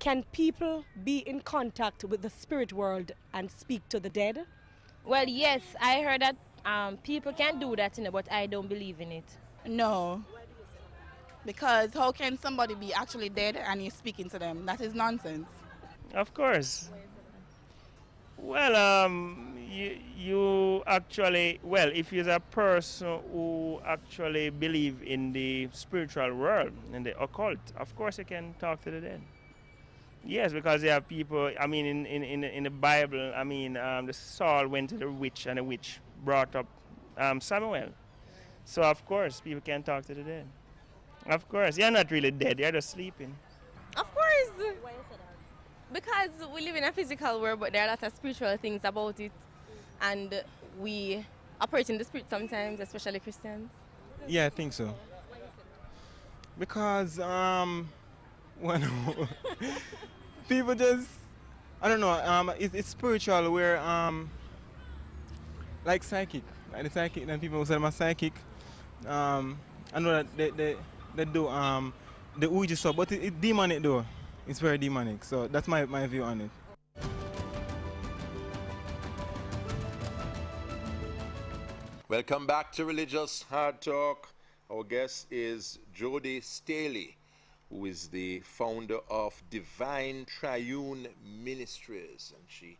Can people be in contact with the spirit world and speak to the dead? Well, yes, I heard that people can do that, but I don't believe in it. No, because how can somebody be actually dead and you're speaking to them? That is nonsense. Of course. Well, you actually, well, if you're a person who actually believe in the spiritual world, in the occult, of course you can talk to the dead. Yes, because there are people, I mean, in the Bible, I mean, the Saul went to the witch and the witch brought up Samuel. So, of course, people can talk to the dead. Of course, you're not really dead, you're just sleeping. Of course. Because we live in a physical world, but there are a lot of spiritual things about it. And we operate in the spirit sometimes, especially Christians. Yeah, I think so. Because when people just, I don't know, it's spiritual where like psychic, like the psychic, then people say I'm a psychic. I know that they do the Ouija stuff, but it's demonic though. It's very demonic, so that's my view on it. Welcome back to Religious Hard Talk. Our guest is Jody Staley, who is the founder of Divine Triune Ministries, and she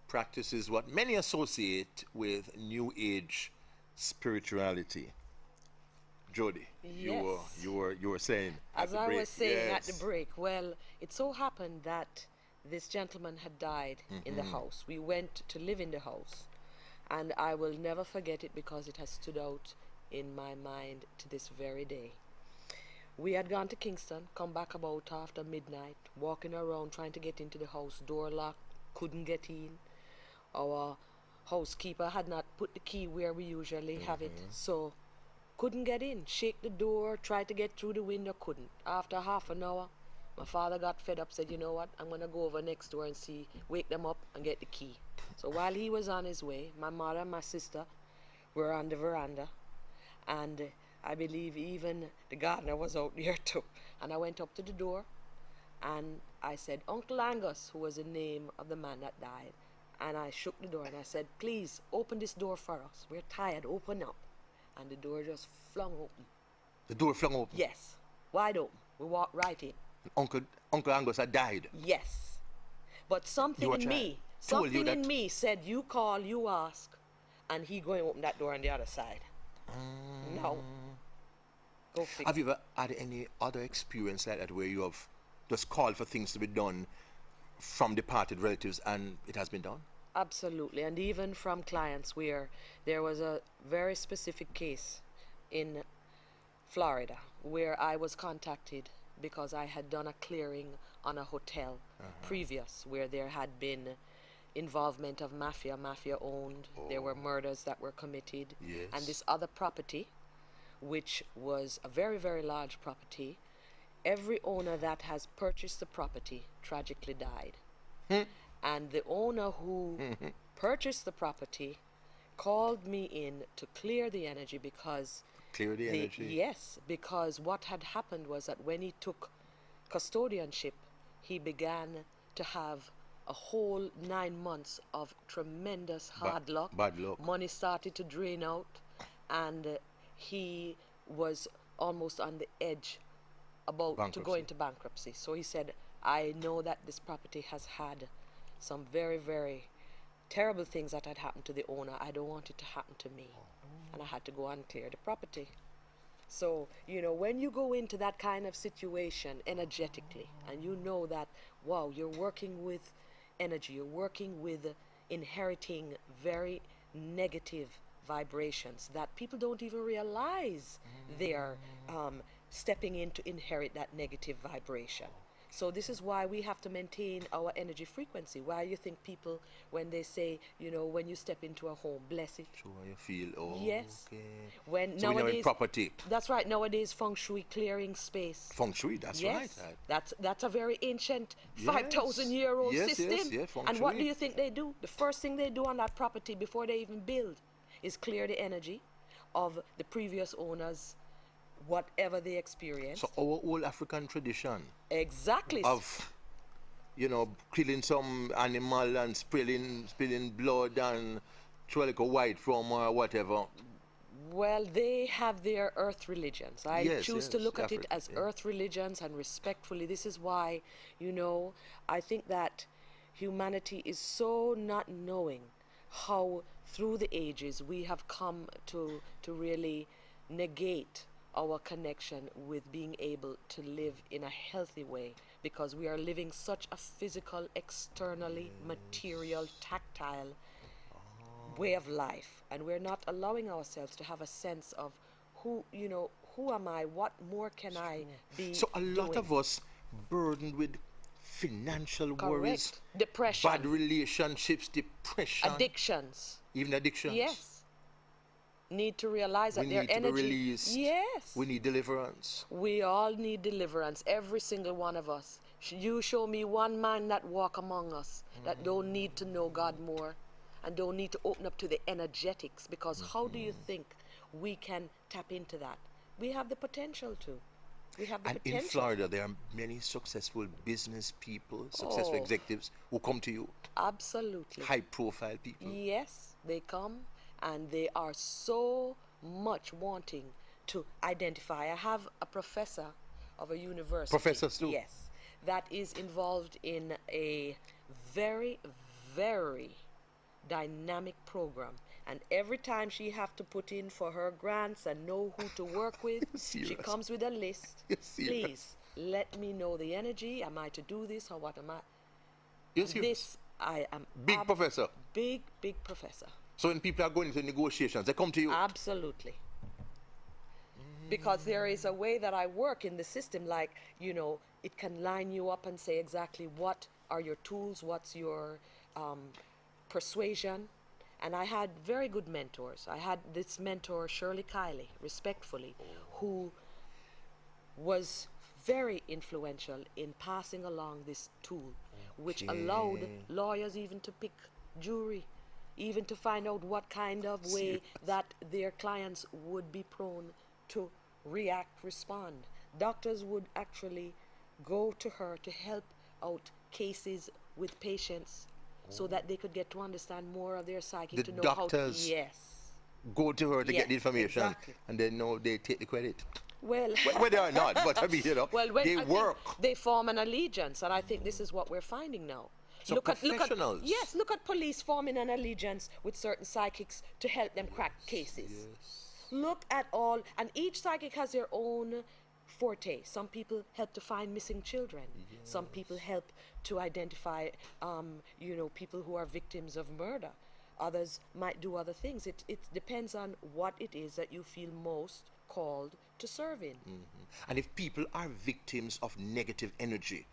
practices what many associate with New Age spirituality. Jody, Yes. you were saying As at the I break. was saying at Yes. the break, well, it so happened that this gentleman had died in the house. We went to live in the house, and I will never forget it because it has stood out in my mind to this very day. We had gone to Kingston, come back about after midnight, walking around trying to get into the house, door locked, couldn't get in. Our housekeeper had not put the key where we usually have it, so couldn't get in. Shake the door, tried to get through the window, couldn't. After half an hour, my father got fed up, said, you know what, I'm going to go over next door and see, wake them up and get the key. So while he was on his way, my mother and my sister were on the veranda, and I believe even the gardener was out there too. And I went up to the door, and I said, Uncle Angus, who was the name of the man that died, and I shook the door and I said, please, open this door for us. We're tired, open up. And the door just flung open. The door flung open. Yes, wide open. We walked right in. Uncle Angus had died. Yes. But something in me, said, you call, you ask, and he going to open that door on the other side. No. Go figure. Have you ever had any other experience like that where you have just called for things to be done from departed relatives and it has been done? Absolutely, and even from clients where there was a very specific case in Florida where I was contacted because I had done a clearing on a hotel previous where there had been involvement of mafia owned. There were murders that were committed. Yes. And this other property, which was a very, very large property, every owner that has purchased the property tragically died. And the owner who purchased the property called me in to clear the energy because yes, because what had happened was that when he took custodianship, he began to have a whole 9 months of tremendous hard luck. Bad luck. Money started to drain out, and he was almost on the edge about to go into bankruptcy. So he said, I know that this property has had some very, very terrible things that had happened to the owner. I don't want it to happen to me. And I had to go and clear the property. So, you know, when you go into that kind of situation energetically, and you know that, wow, you're working with energy, you're working with inheriting very negative vibrations that people don't even realize they're stepping in to inherit that negative vibration. So this is why we have to maintain our energy frequency. Why you think people, when they say, you know, when you step into a home, bless it. Sure, you feel, yes. Okay. When so nowadays, property. That's right. Nowadays, feng shui, clearing space. Feng shui, that's yes. right. That's a very ancient 5,000-year-old system. Yes, feng and shui. what do you think they do? The first thing they do on that property before they even build is clear the energy of the previous owners, whatever they experienced. So our old African tradition exactly of you know, killing some animal and spilling blood and throw like a white from or whatever. Well, they have their earth religions. I Yes, choose to yes, look at it Africa, as yeah. earth religions, and respectfully. This is why, you know, I think that humanity is so not knowing how through the ages we have come to really negate our connection with being able to live in a healthy way, because we are living such a physical, externally material, tactile way of life, and we're not allowing ourselves to have a sense of who, you know, who am I, what more can I be So a lot doing. of us burdened with financial worries, Correct. Depression, bad relationships, depression, addictions. even addictions. Yes, need to realize We that their need to be energy. released. Yes, We need deliverance. we all need deliverance, every single one of us. You show me one man that walk among us that don't need to know God more and don't need to open up to the energetics, because how do you think we can tap into that? We have the potential to. We have the And potential. in Florida, there are many successful business people, successful Oh. executives who come to you, Absolutely. high profile people. Yes, they come and they are so much wanting to identify. I have a professor of a university. Professors too? Yes, that is involved in a very, very dynamic program. And every time she have to put in for her grants and know who to work with, she serious? comes with a list. You're serious? Please, let me know the energy. Am I to do this or what am I? You're serious? This, I am Big professor. Big, big professor. So when people are going into negotiations, they come to you. Absolutely. Because there is a way that I work in the system, like, you know, it can line you up and say exactly what are your tools, what's your persuasion. And I had very good mentors. I had this mentor, Shirley Kiley, respectfully, who was very influential in passing along this tool, which allowed lawyers even to pick jury, even to find out what kind of way that their clients would be prone to react, respond. Doctors would actually go to her to help out cases with patients so that they could get to understand more of their psyche, The to know doctors how to, yes. go to her to Yeah, get the information, exactly. and they know they take the credit. Well, Whether or not, but I mean, you know, well, when they I think work. they form an allegiance, and I think this is what we're finding now. So look at professionals. yes, look at police forming an allegiance with certain psychics to help them crack cases. Look at all, and each psychic has their own forte. Some people help to find missing children. Some people help to identify, you know, people who are victims of murder. Others might do other things. It depends on what it is that you feel most called to serve in. And if people are victims of negative energy,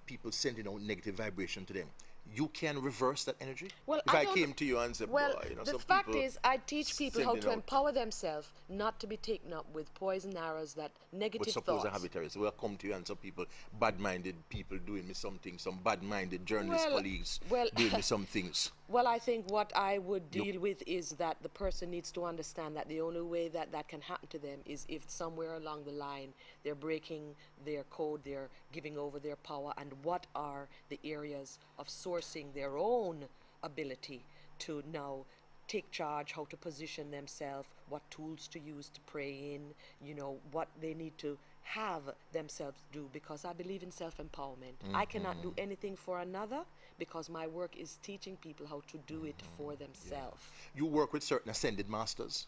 people sending out negative vibration to them, you can reverse that energy? Well, if I don't- came to you and said, Well, boy, you know, the some fact people is, I teach people how sending to out- empower themselves, not to be taken up with poison arrows, that negative But suppose I thoughts. have it, so we'll come to you and some people, bad-minded people doing me something, some bad-minded journalist Well- colleagues well, doing me some things. Well, I think what I would deal with is that the person needs to understand that the only way that that can happen to them is if somewhere along the line they're breaking their code, they're giving over their power, and what are the areas of sourcing their own ability to now take charge, how to position themselves, what tools to use to pray in, you know, what they need to have themselves do, because I believe in self-empowerment. I cannot do anything for another because my work is teaching people how to do it for themselves. You work with certain ascended masters.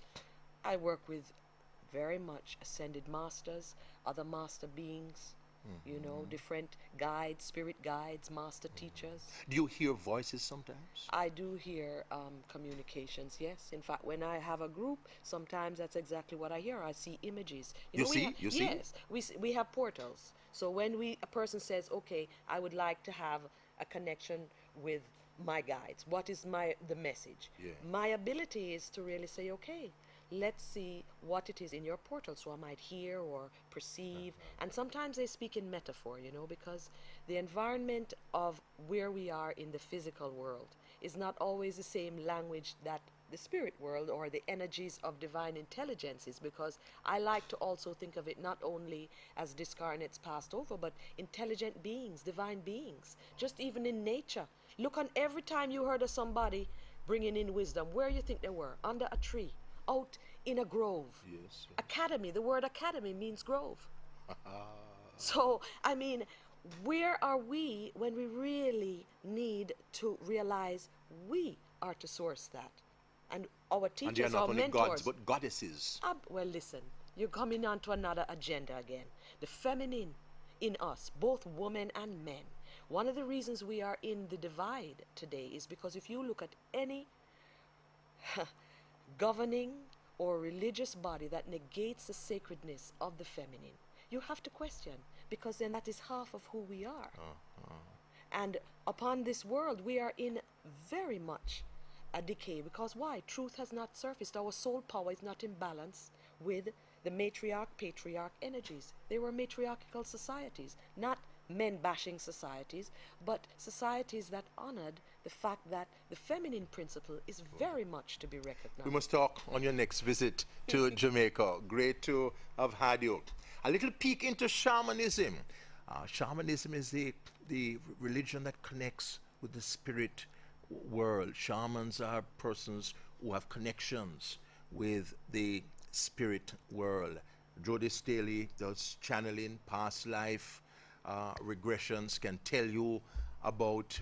I work with very much ascended masters, other master beings, you know, different guides, spirit guides, master teachers. Do you hear voices sometimes? I do hear communications, yes. In fact, when I have a group, sometimes that's exactly what I hear. I see images. You see? You see? Yes, we have portals. So when a person says, okay, I would like to have a connection with my guides, what is the message? Yeah. My ability is to really say, okay, let's see what it is in your portal, so I might hear or perceive. And sometimes they speak in metaphor, you know, because the environment of where we are in the physical world is not always the same language that the spirit world or the energies of divine intelligences, because I like to also think of it not only as discarnates passed over, but intelligent beings, divine beings, just even in nature. Look, on every time you heard of somebody bringing in wisdom, where you think they were? Under a tree, out in a grove. Yes. Academy, the word academy means grove. So, I mean, where are we when we really need to realize we are to source that? And our And they are teachers, not our only mentors. gods, but goddesses. Well, listen, you're coming on to another agenda again. The feminine in us, both women and men. One of the reasons we are in the divide today is because if you look at any governing or religious body that negates the sacredness of the feminine, you have to question, because then that is half of who we are. And upon this world, we are in very much a decay, because why? Truth has not surfaced. Our soul power is not in balance with the matriarch, patriarch energies. They were matriarchal societies, not men-bashing societies, but societies that honored the fact that the feminine principle is very much to be recognized. We must talk on your next visit to Jamaica. Great to have had you. A little peek into shamanism. Shamanism is the religion that connects with the spirit world. Shamans are persons who have connections with the spirit world. Jody Staley does channeling, past life regressions, can tell you about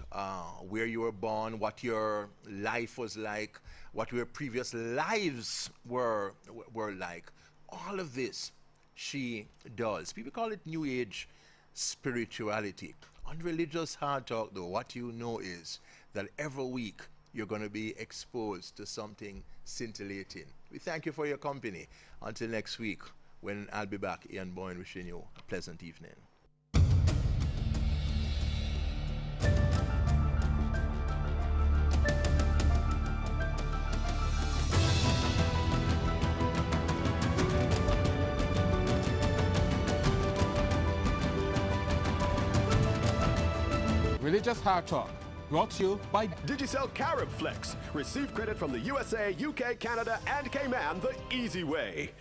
where you were born, what your life was like, what your previous lives were like. All of this she does. People call it New Age spirituality. On Religious Hard Talk, though, what you know is that every week you're going to be exposed to something scintillating. We thank you for your company. Until next week, when I'll be back, Ian Boyne wishing you a pleasant evening. Religious Hard Talk, brought to you by Digicel Carib Flex. Receive credit from the USA, UK, Canada, and Cayman the easy way.